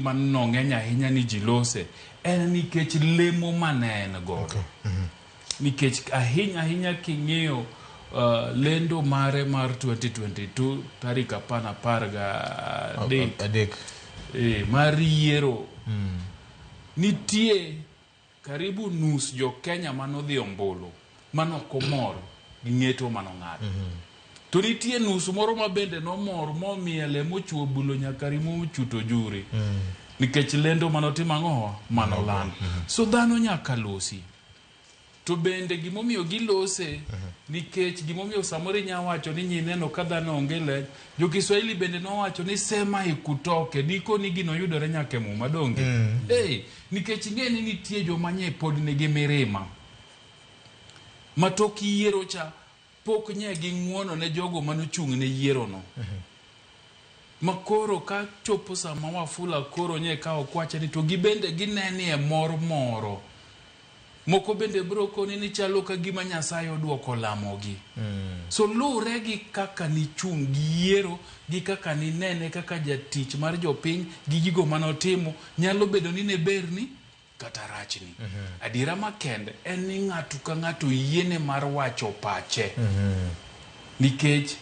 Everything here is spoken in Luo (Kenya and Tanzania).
man no ng'eny ahinya ni ji lose en nikech lemo mane en godo. Nikech ahinya king'iyo lendo mare mar 2022 tarik 13 mar yiero nitie karibu nus jo Kenya manodhi ombulu manokomor gi ng'eto manong'ado. To nitie nus moro ma bende nomor momiele mochuo bulo nyaka rimo mochuto juri. Nikech lendo manotimo ang'o manoland. So dhano nyaka losi. To bende gimomiyo gilose nikech gimomiyo samori nyawacho ni nyineno ka dhano onge leny. Jo Kiswahili bende nowacho ni sema ikutoke diko ni gino yudore nyaka mu madonge. Nikech ng'eni nitie joma nye pod nigi mirima. Matok yiero cha pok nye gi ng'uono ne jogo manochung' ne yiero no. Makoro ka chopo sama Wafula koro nye ka okwache ni to gibende ginenie mor moro. Moko bende brokoni ni chalo ka gima Nyasaye oduoko lamogi. So lure gi kaka ni chung' gi yiero gi kaka ni nene kaka jatich mar jopiny gi gigo manotimo nyalo bedo ni ne berni kata rachni. Adiera makende en ni ng'ato ka ng'ato yiene mar wacho pache. Nikech